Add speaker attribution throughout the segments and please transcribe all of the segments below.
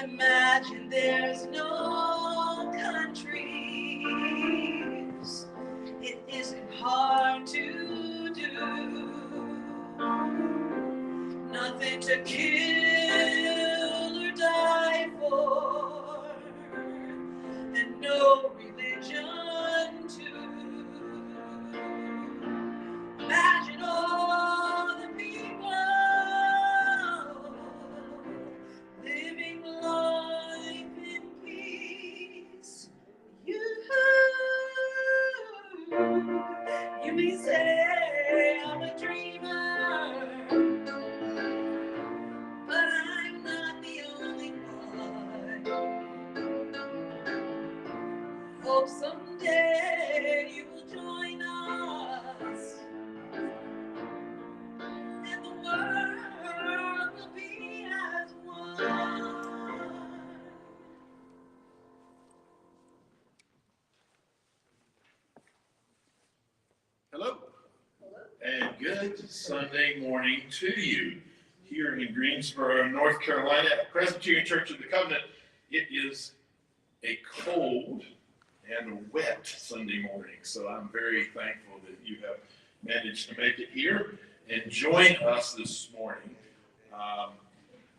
Speaker 1: Imagine there's no countries. It isn't hard to do. Nothing to kill or die for, and no religion too. Imagine all the people living life in peace. You may say I'm a dreamer, but I'm not the only one. Hope someday you will join us, and the world will be as one.
Speaker 2: Hello. And good Sunday morning to you here in Greensboro, North Carolina at Presbyterian Church of the Covenant. It is a cold and a wet Sunday morning, so I'm very thankful that you have managed to make it here and join us this morning.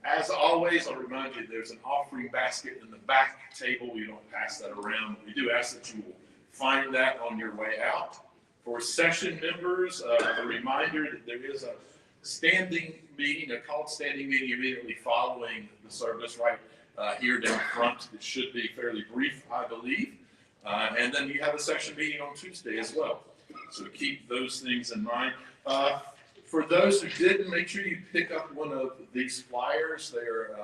Speaker 2: As always, I'll remind you there's an offering basket in the back table. We don't pass that around. We do ask that you will find that on your way out. For session members, a reminder that there is a standing meeting, a called standing meeting immediately following the service right here down front. It should be fairly brief, I believe. And then you have a session meeting on Tuesday as well. So keep those things in mind. For those who didn't, make sure you pick up one of these flyers. They're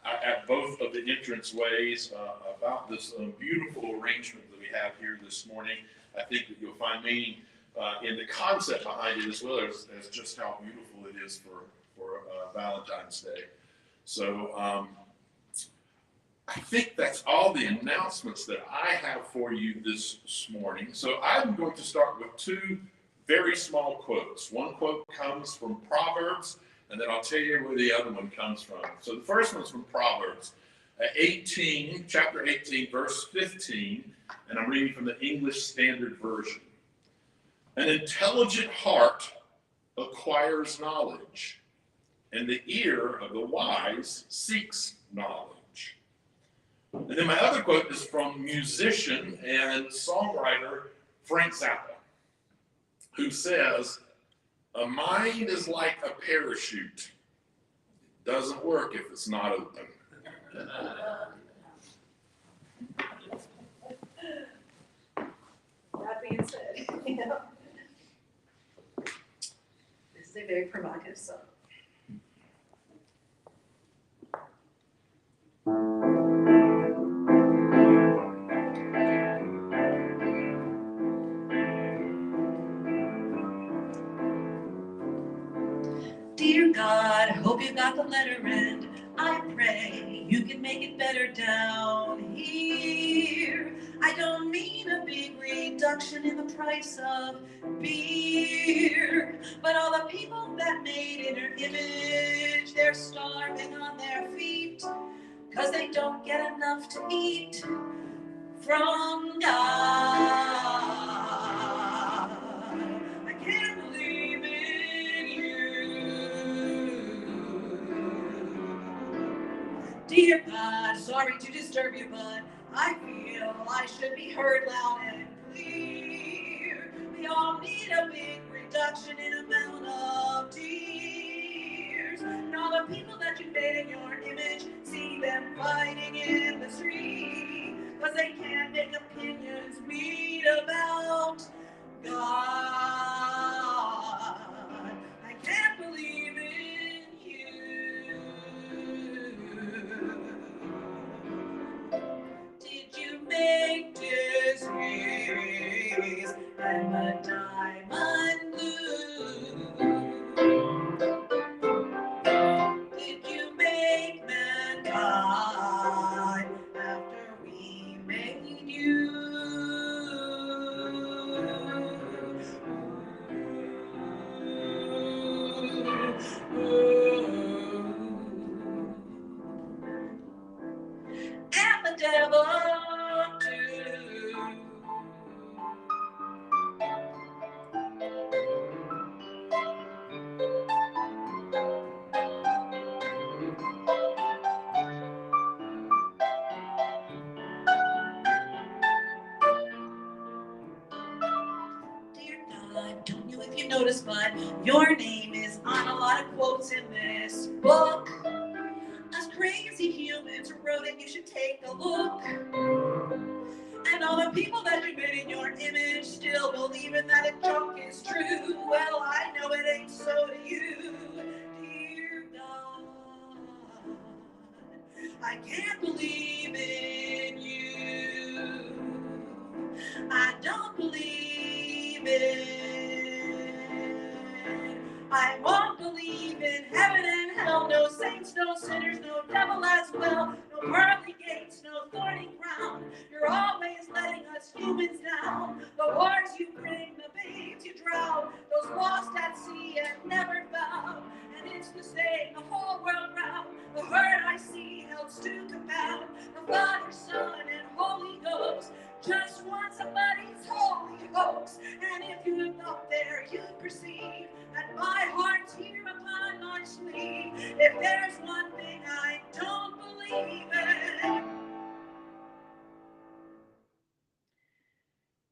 Speaker 2: at both of the entrance ways about this beautiful arrangement that we have here this morning. I think that you'll find meaning in the concept behind it as well as just how beautiful it is for Valentine's Day. So I think that's all the announcements that I have for you this morning. So I'm going to start with two very small quotes. One quote comes from Proverbs, and then I'll tell you where the other one comes from. So the first one's from Proverbs 18, chapter 18, verse 15, and I'm reading from the English Standard Version. An intelligent heart acquires knowledge, and the ear of the wise seeks knowledge. And then my other quote is from musician and songwriter Frank Zappa, who says, "A mind is like a parachute. It doesn't work if it's not open."
Speaker 1: That being said, this is a very provocative song. Dear God, I hope you got the letter, and I pray you can make it better down here. I don't mean a big reduction in the price of beer, but all the people that made in her image, they're starving on their feet, 'cause they don't get enough to eat from God. I can't believe in you. Dear God, sorry to disturb you, but I feel I should be heard loud and clear. We all need a big reduction in amount of tears. And all the people that you made in your image, see them fighting in the street, 'cause they can't make opinions meet about God. I can't believe in you. Did you make disease and the diamond blue? Did you make mankind after we made you? devil too. Dear God, don't you if you notice, but your name is on a lot of quotes in this book. Us crazy humans wrote it, you should take a look. And all the people that you made in your image still believing that a joke is true. Well, I know it ain't so to you, dear God. I can't believe in you. I don't believe it. I won't believe in heaven and hell. No saints, no sinners, no devil as well. No pearly gates, no thorny crown. You're always letting us humans down. The wars you bring, the babes you drown. Those lost at sea and never found. And it's the same, the whole world round. The hurt I see helps to compound. The Father, Son, and Holy Ghost just want somebody's holy hopes. And if you look up there, you perceive that my heart's here upon my sleeve. If there's one thing I don't believe in,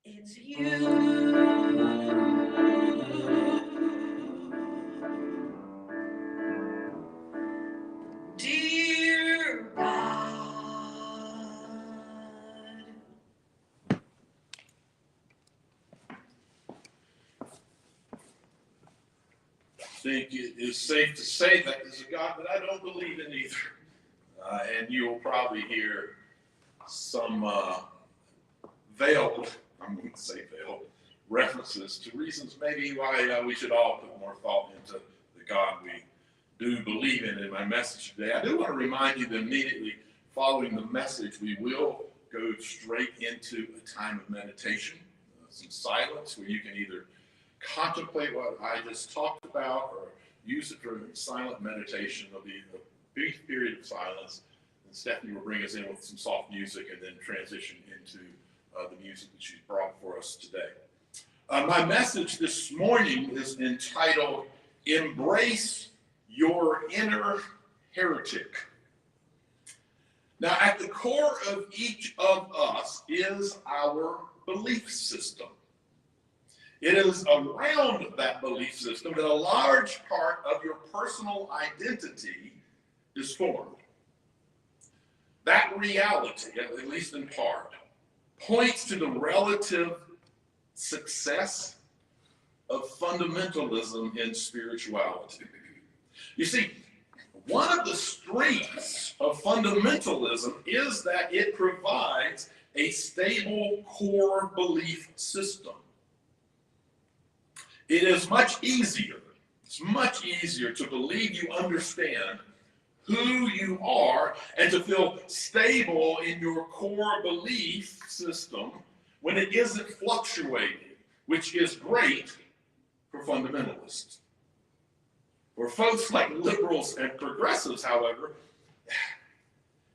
Speaker 1: it's you. Dear God.
Speaker 2: I think it is safe to say that there's a God that I don't believe in either. And you'll probably hear some veiled, I'm going to say veiled, references to reasons maybe why we should all put more thought into the God we do believe in my message today. I do want to remind you that immediately following the message, we will go straight into a time of meditation, some silence where you can either contemplate what I just talked about or use it for silent meditation. There'll be a brief period of silence, and Stephanie will bring us in with some soft music and then transition into the music that she's brought for us today. My message this morning is entitled, Embrace Your Inner Heretic. Now, at the core of each of us is our belief system. It is around that belief system that a large part of your personal identity is formed. That reality, at least in part, points to the relative success of fundamentalism in spirituality. You see, one of the strengths of fundamentalism is that it provides a stable core belief system. It is much easier to believe you understand who you are and to feel stable in your core belief system when it isn't fluctuating, which is great for fundamentalists. For folks like liberals and progressives, however,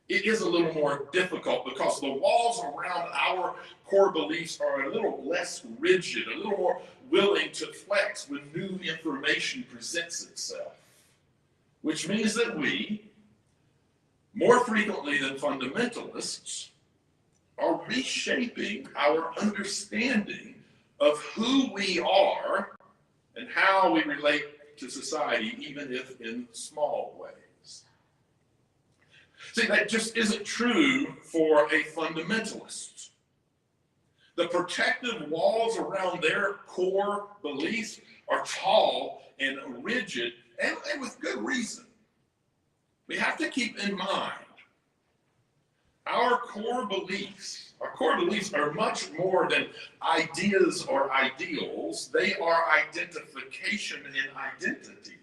Speaker 2: it is a little more difficult because the walls around our core beliefs are a little less rigid, a little more willing to flex when new information presents itself. Which means that we, more frequently than fundamentalists, are reshaping our understanding of who we are and how we relate to society, even if in small ways. See, that just isn't true for a fundamentalist. The protective walls around their core beliefs are tall and rigid, and with good reason. We have to keep in mind our core beliefs are much more than ideas or ideals. They are identification and identity.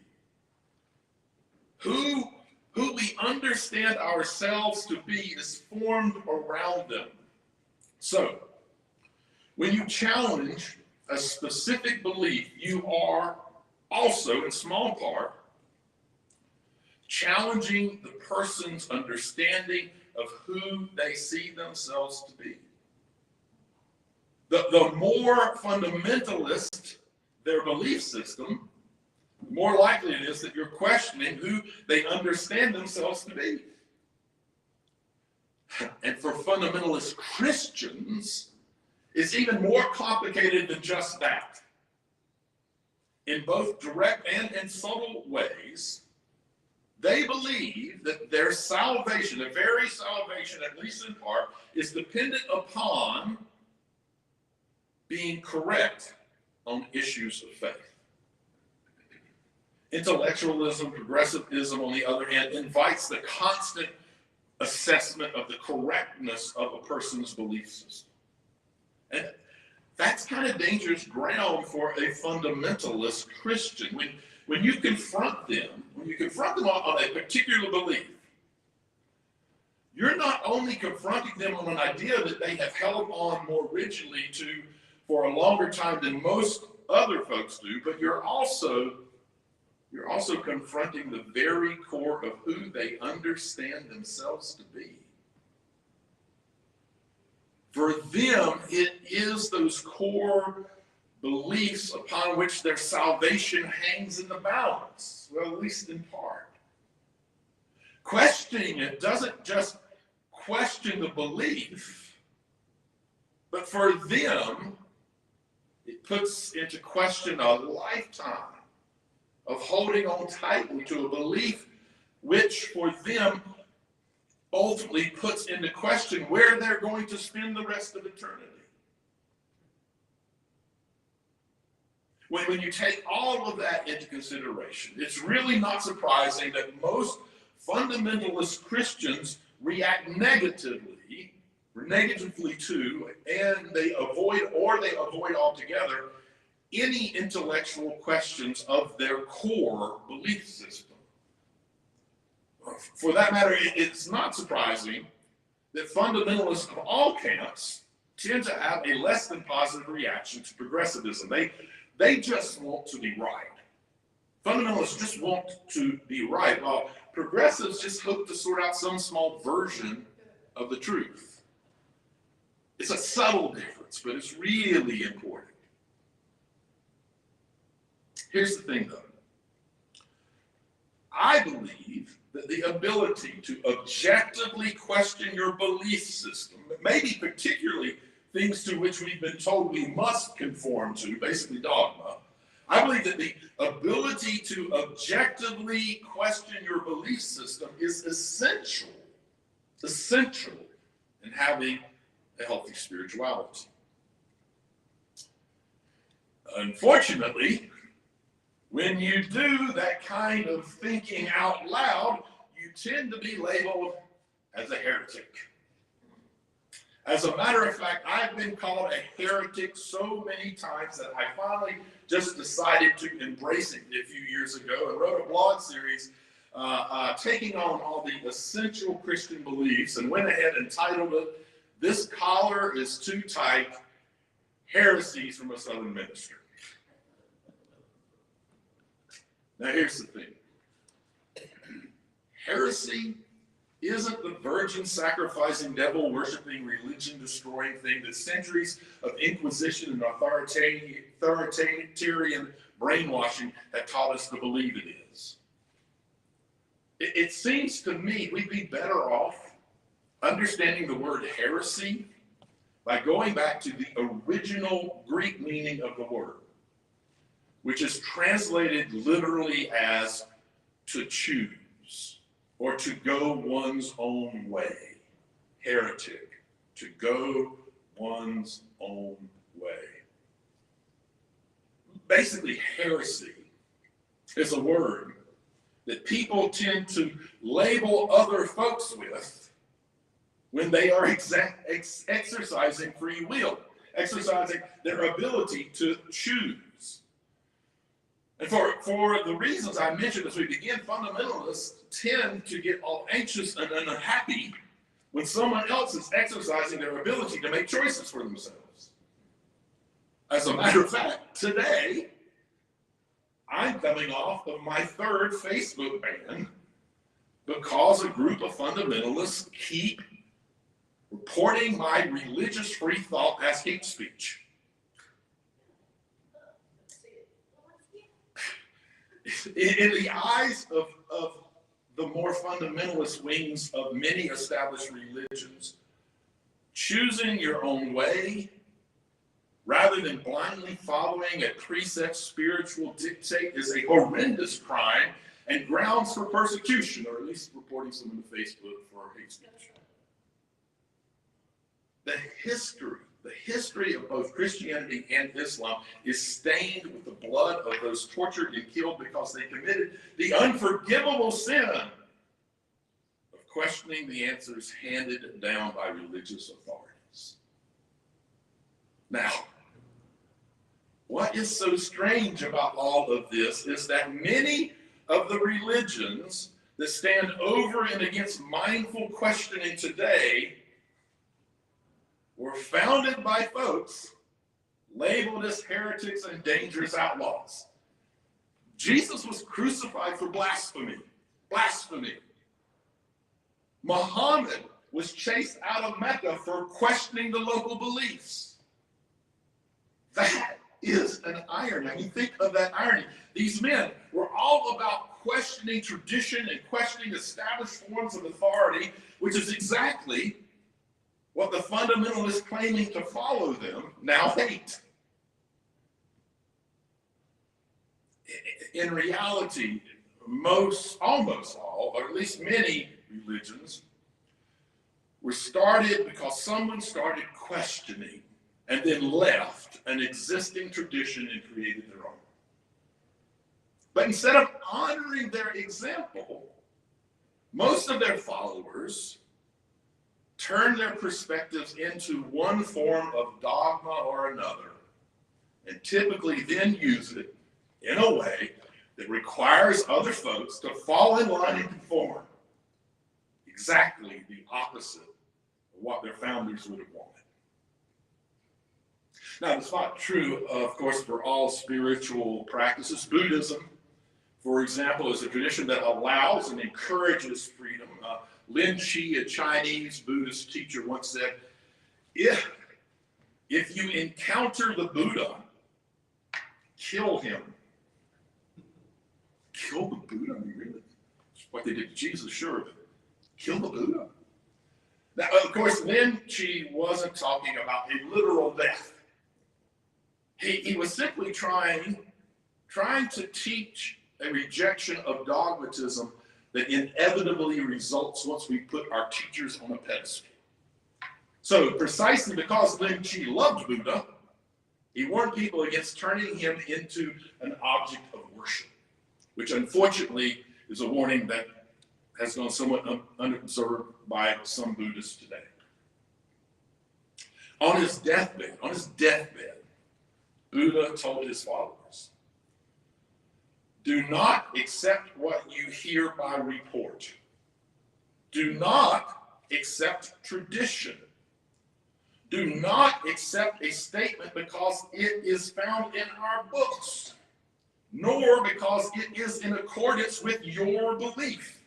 Speaker 2: Who we understand ourselves to be is formed around them. So, when you challenge a specific belief, you are also, in small part, challenging the person's understanding of who they see themselves to be. The more fundamentalist their belief system, the more likely it is that you're questioning who they understand themselves to be. And for fundamentalist Christians, it's even more complicated than just that. In both direct and in subtle ways, they believe that their salvation, their very salvation, at least in part, is dependent upon being correct on issues of faith. Intellectualism, progressivism, on the other hand, invites the constant assessment of the correctness of a person's belief system. And that's kind of dangerous ground for a fundamentalist Christian. When you confront them on a particular belief, you're not only confronting them on an idea that they have held on more rigidly to for a longer time than most other folks do, but you're also confronting the very core of who they understand themselves to be. For them, it is those core beliefs upon which their salvation hangs in the balance, well, at least in part. Questioning it doesn't just question the belief, but for them, it puts into question a lifetime of holding on tightly to a belief which for them ultimately puts into question where they're going to spend the rest of eternity. When you take all of that into consideration, it's really not surprising that most fundamentalist Christians react negatively to, and they avoid altogether any intellectual questions of their core belief system. For that matter, it's not surprising that fundamentalists of all camps tend to have a less than positive reaction to progressivism. They just want to be right. Fundamentalists just want to be right, while progressives just hope to sort out some small version of the truth. It's a subtle difference, but it's really important. Here's the thing, though. I believe that the ability to objectively question your belief system, maybe particularly things to which we've been told we must conform to, basically dogma, I believe that the ability to objectively question your belief system is essential in having a healthy spirituality. Unfortunately, when you do that kind of thinking out loud, you tend to be labeled as a heretic. As a matter of fact, I've been called a heretic so many times that I finally just decided to embrace it a few years ago and wrote a blog series taking on all the essential Christian beliefs, and went ahead and titled it, "This Collar is Too Tight, Heresies from a Southern Minister." Now here's the thing. Heresy isn't the virgin sacrificing, devil worshiping, religion destroying thing that centuries of inquisition and authoritarian brainwashing have taught us to believe it is. It seems to me we'd be better off understanding the word heresy by going back to the original Greek meaning of the word, which is translated literally as to choose or to go one's own way. Heretic, to go one's own way. Basically, heresy is a word that people tend to label other folks with when they are exercising free will, exercising their ability to choose. And for the reasons I mentioned as we begin, fundamentalists tend to get all anxious and unhappy when someone else is exercising their ability to make choices for themselves. As a matter of fact, today, I'm coming off of my third Facebook ban because a group of fundamentalists keep reporting my religious free thought as hate speech. In the eyes of the more fundamentalist wings of many established religions, choosing your own way rather than blindly following a preset spiritual dictate is a horrendous crime and grounds for persecution, or at least reporting someone to Facebook for hate speech. The history of both Christianity and Islam is stained with the blood of those tortured and killed because they committed the unforgivable sin of questioning the answers handed down by religious authorities. Now, what is so strange about all of this is that many of the religions that stand over and against mindful questioning today were founded by folks labeled as heretics and dangerous outlaws. Jesus was crucified for blasphemy. Muhammad was chased out of Mecca for questioning the local beliefs. That is an irony. I mean, think of that irony. These men were all about questioning tradition and questioning established forms of authority, which is exactly what the fundamentalists claiming to follow them now hate. In reality, almost all, or at least many religions, were started because someone started questioning and then left an existing tradition and created their own. But instead of honoring their example, most of their followers turn their perspectives into one form of dogma or another, and typically then use it in a way that requires other folks to fall in line and conform. Exactly the opposite of what their founders would have wanted. Now, it's not true, of course, for all spiritual practices. Buddhism, for example, is a tradition that allows and encourages freedom. Lindley, a Chinese Buddhist teacher, once said, if you encounter the Buddha, kill him. Kill the Buddha? I mean, really? What they did to Jesus, sure, but kill the Buddha? Now, of course, Lindley wasn't talking about a literal death. He was simply trying to teach a rejection of dogmatism that inevitably results once we put our teachers on a pedestal. So precisely because Lindley loved Buddha, he warned people against turning him into an object of worship, which unfortunately is a warning that has gone somewhat unobserved by some Buddhists today. On his deathbed, Buddha told his followers, do not accept what you hear by report. Do not accept tradition. Do not accept a statement because it is found in our books, nor because it is in accordance with your belief,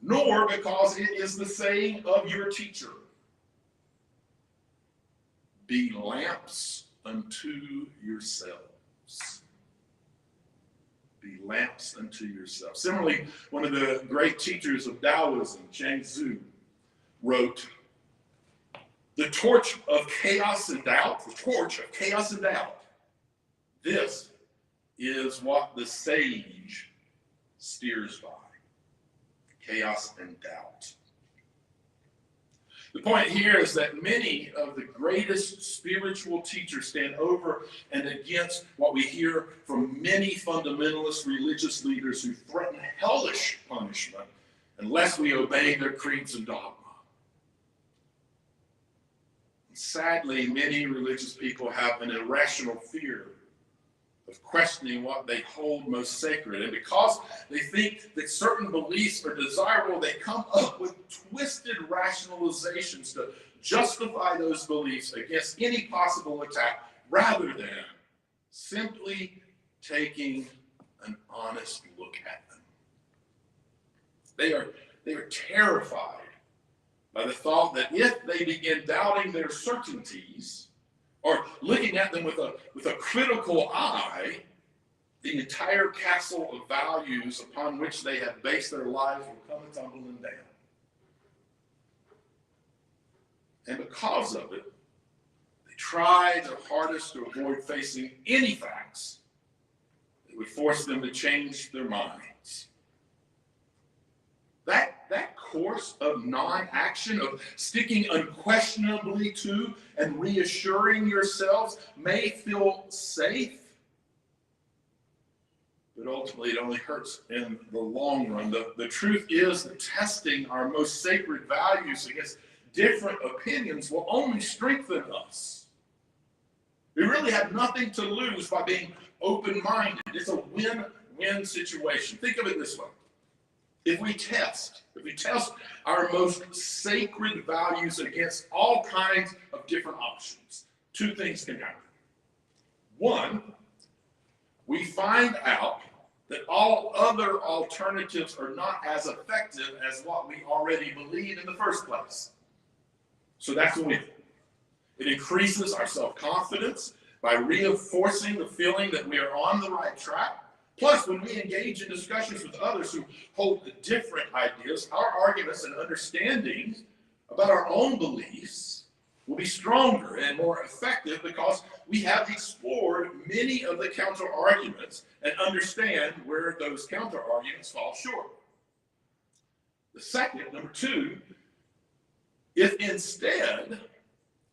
Speaker 2: nor because it is the saying of your teacher. Be lamps unto yourselves. Be lamps unto yourselves. Similarly, one of the great teachers of Taoism, Zhuangzi, wrote, the torch of chaos and doubt, this is what the sage steers by. Chaos and doubt. The point here is that many of the greatest spiritual teachers stand over and against what we hear from many fundamentalist religious leaders who threaten hellish punishment unless we obey their creeds and dogma. Sadly, many religious people have an irrational fear of questioning what they hold most sacred. And because they think that certain beliefs are desirable, they come up with twisted rationalizations to justify those beliefs against any possible attack, rather than simply taking an honest look at them. They are terrified by the thought that if they begin doubting their certainties or looking at them with a critical eye, the entire castle of values upon which they have based their lives will come tumbling down. And because of it, they try their hardest to avoid facing any facts that would force them to change their minds. That course of non-action, of sticking unquestionably to and reassuring yourselves may feel safe, but ultimately it only hurts in the long run. The truth is that testing our most sacred values against different opinions will only strengthen us. We really have nothing to lose by being open-minded. It's a win-win situation. Think of it this way. If we test our most sacred values against all kinds of different options, two things can happen. One, we find out that all other alternatives are not as effective as what we already believe in the first place. So that's a win. It increases our self-confidence by reinforcing the feeling that we are on the right track. Plus, when we engage in discussions with others who hold different ideas, our arguments and understandings about our own beliefs will be stronger and more effective because we have explored many of the counter-arguments and understand where those counter-arguments fall short. The second, number two, if instead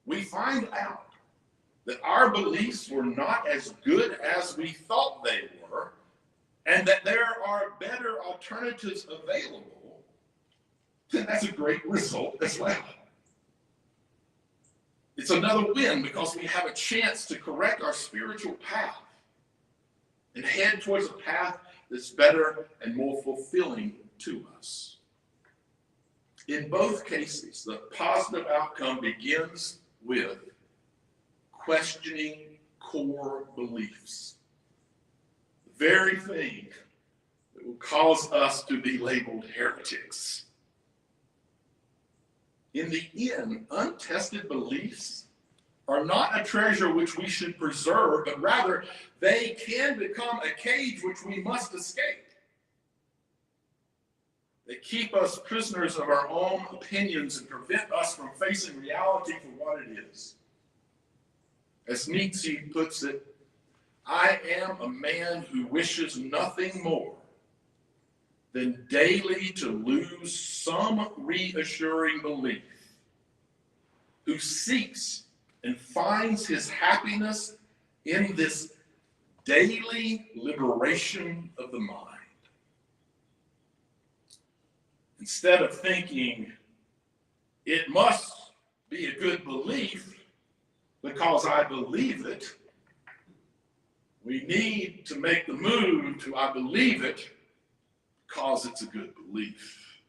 Speaker 2: we find out that our beliefs were not as good as we thought they were, and that there are better alternatives available, then that's a great result as well. It's another win because we have a chance to correct our spiritual path and head towards a path that's better and more fulfilling to us. In both cases, the positive outcome begins with questioning core beliefs. The very thing that will cause us to be labeled heretics. In the end, untested beliefs are not a treasure which we should preserve, but rather they can become a cage which we must escape. They keep us prisoners of our own opinions and prevent us from facing reality for what it is. As Nietzsche puts it, I am a man who wishes nothing more than daily to lose some reassuring belief, who seeks and finds his happiness in this daily liberation of the mind. Instead of thinking, it must be a good belief because I believe it, we need to make the move to I believe it because it's a good belief.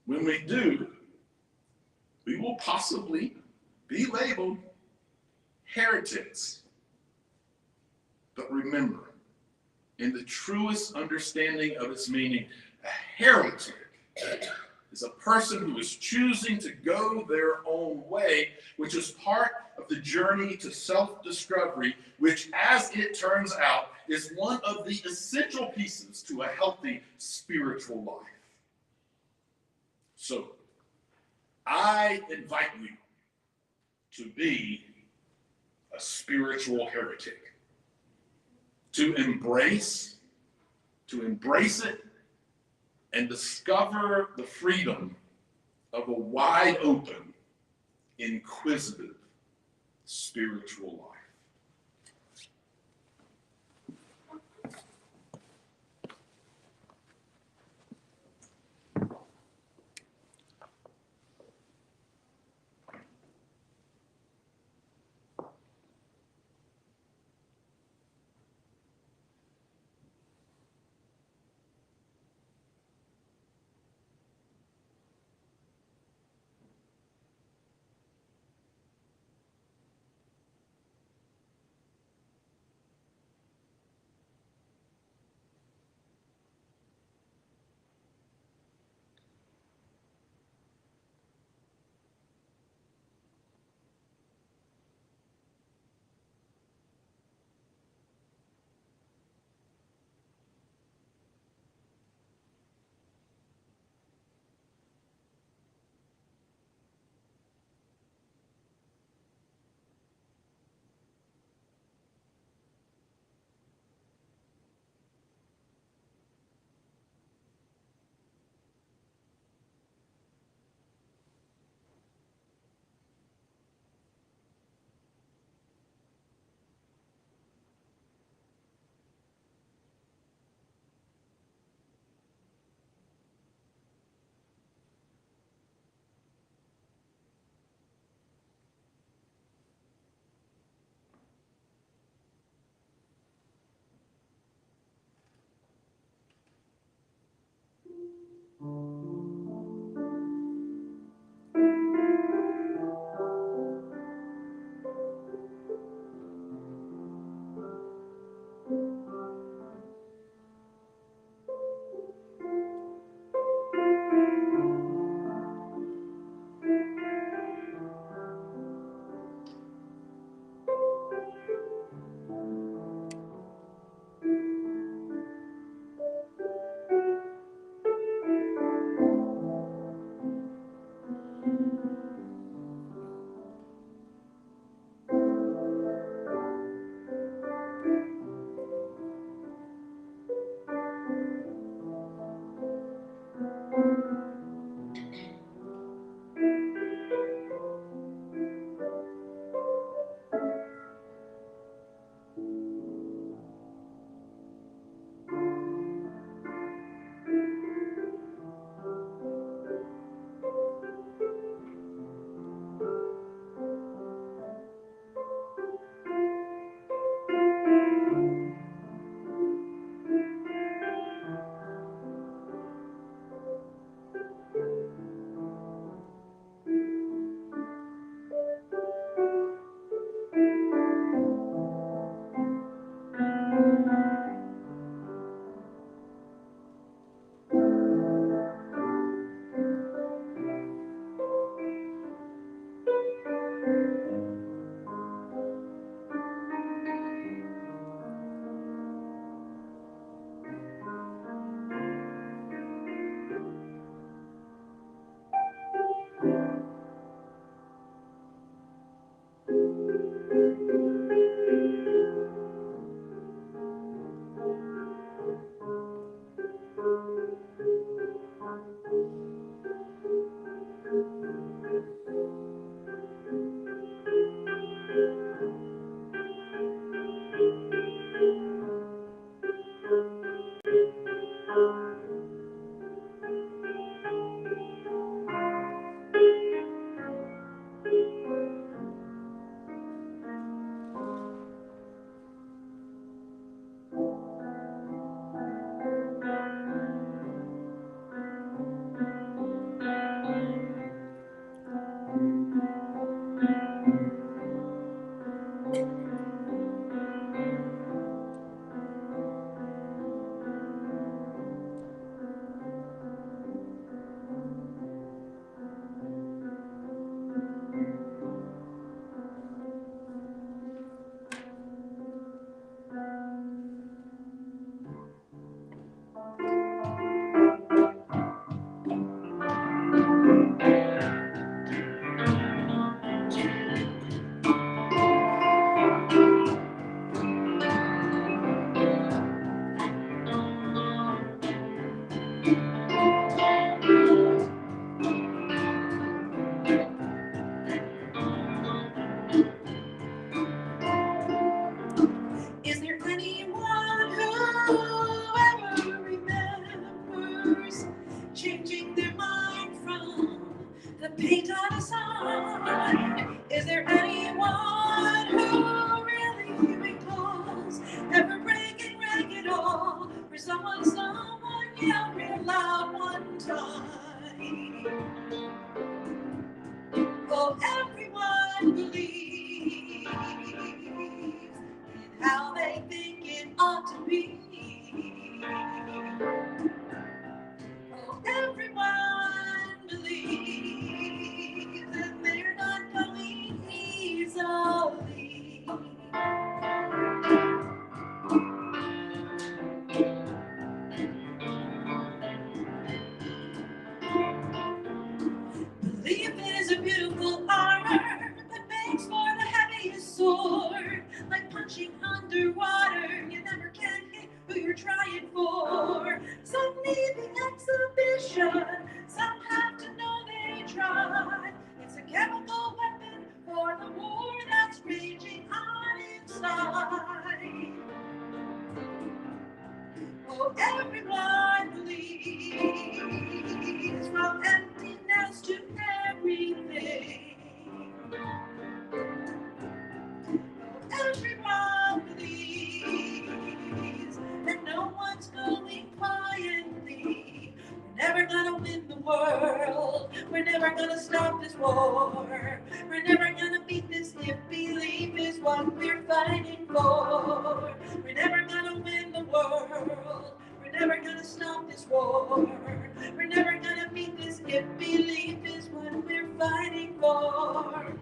Speaker 2: When we do, we will possibly be labeled heretics. But remember, in the truest understanding of its meaning, a heretic is a person who is choosing to go their own way, which is part of the journey to self-discovery, which, as it turns out, is one of the essential pieces to a healthy spiritual life. So, I invite you to be a spiritual heretic, to embrace it, and discover the freedom of a wide open, inquisitive spiritual life.
Speaker 1: Is there anyone who ever remembers changing their mind from the paint on a sign? Is there anyone who really recalls ever breaking rank at all for someone yelled real loud one time? Oh, everyone believes how they think it ought to be. Oh, everyone believes that they're not going easily. Belief is a beautiful armor that makes for the heaviest sword. Like punching underwater, you never can hit who you're trying for. Some need the exhibition, some have to know they tried. It's a chemical weapon for the war that's raging on inside. Oh, everyone believes, from emptiness to everything. Oh, everyone believes that no one's going quietly. We're never gonna win the world. We're never gonna stop this war. We're never gonna beat this if belief is what we're fighting for. We're never gonna win the world. We're never gonna stop this war. We're never gonna beat this if belief is what we're fighting for.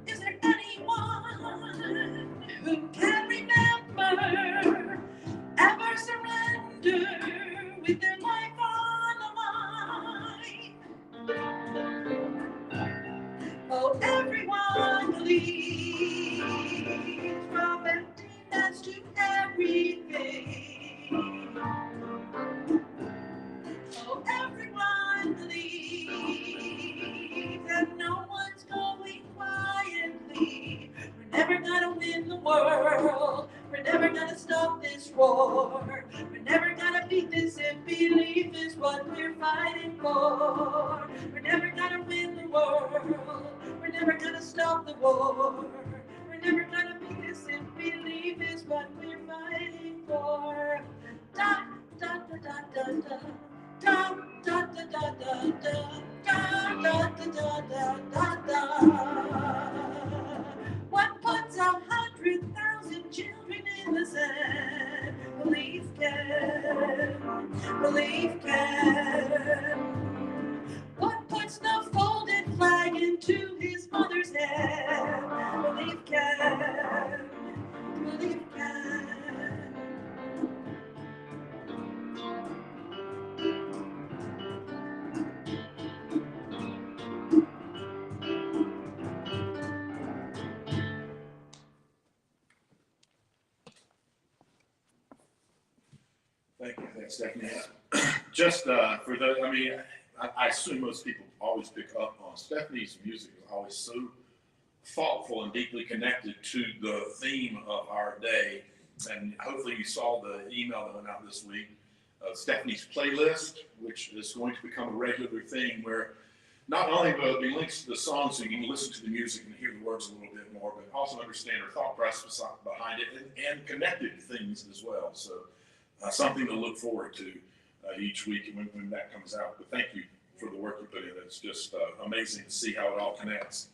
Speaker 1: Is there anyone who can remember ever surrender with their life on the line? Oh, everyone flees from emptiness to everything. Oh, everyone believes that no one's going quietly. We're never gonna win the world. We're never gonna stop this war. We're never gonna beat this if belief is what we're fighting for. We're never gonna win the world. We're never gonna stop the war. We're never gonna beat this if belief is what we're fighting for. Da da da da da da. Da da da da da da. Da da da da da da. What puts 100,000 children in the sand? Belief can. Belief can. What puts the folded flag into his mother's hand? Belief can. Belief can.
Speaker 2: Thank you. Thanks, Stephanie. Just for those, I mean, I assume most people always pick up on Stephanie's music is always so thoughtful and deeply connected to the theme of our day. And hopefully you saw the email that went out this week of Stephanie's playlist, which is going to become a regular thing where not only will it be links to the songs so you can listen to the music and hear the words a little bit more, but also understand her thought process behind it and connected things as well. So something to look forward to each week when that comes out. But thank you for the work you put in. It's just amazing to see how it all connects.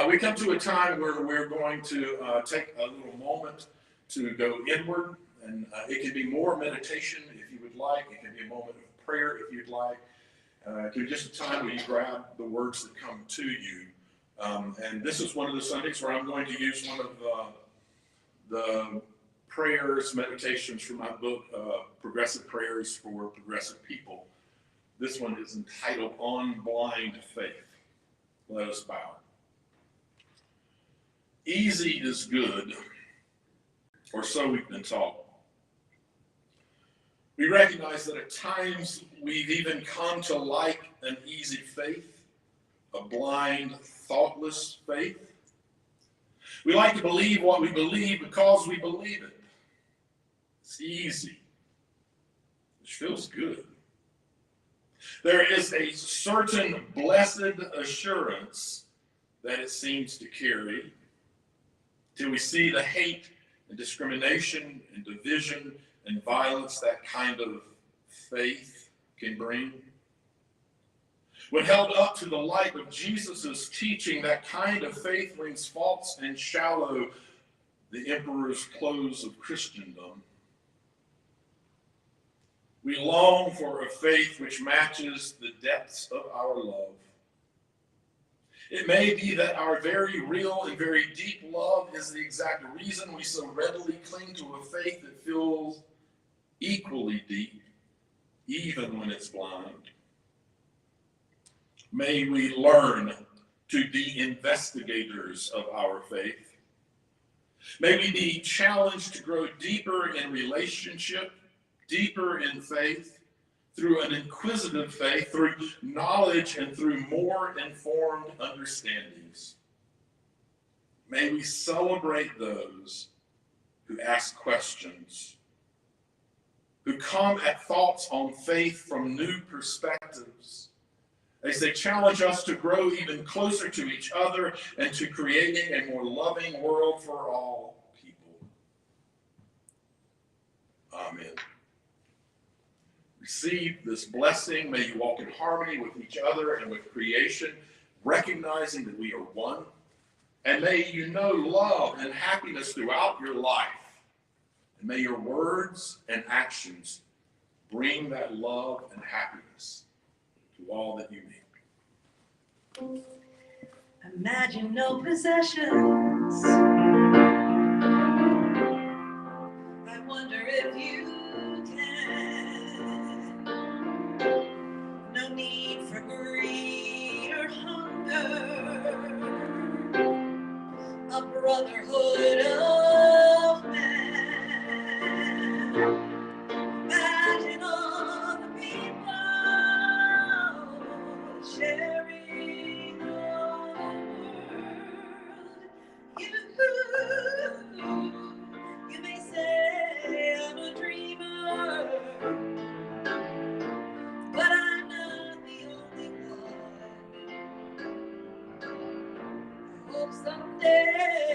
Speaker 2: We come to a time where we're going to take a little moment to go inward, and it can be more meditation if you would like. It can be a moment of prayer if you'd like. It can be just a time where you grab the words that come to you. And this is one of the Sundays where I'm going to use one of the prayers, meditations from my book, Progressive Prayers for Progressive People. This one is entitled On Blind Faith. Let us bow. Easy is good, or so we've been taught. We recognize that at times we've even come to like an easy faith, a blind, thoughtless faith. We like to believe what we believe because we believe it. It's easy, which feels good. There is a certain blessed assurance that it seems to carry till we see the hate and discrimination and division and violence that kind of faith can bring. When held up to the light of Jesus' teaching, that kind of faith rings false and shallow, the emperor's clothes of Christendom. We long for a faith which matches the depths of our love. It may be that our very real and very deep love is the exact reason we so readily cling to a faith that feels equally deep, even when it's blind. May we learn to be investigators of our faith. May we be challenged to grow deeper in relationship, deeper in faith, through an inquisitive faith, through knowledge, and through more informed understandings. May we celebrate those who ask questions, who come at thoughts on faith from new perspectives. As they challenge us to grow even closer to each other and to creating a more loving world for all people. Amen. Receive this blessing. May you walk in harmony with each other and with creation, recognizing that we are one. And may you know love and happiness throughout your life. And may your words and actions bring that love and happiness to all that you meet.
Speaker 1: Imagine no possessions. I wonder if you can. No need for greed or hunger. brotherhood of man. Imagine all the people sharing all the world. You may say I'm a dreamer, but I'm not the only one. I hope someday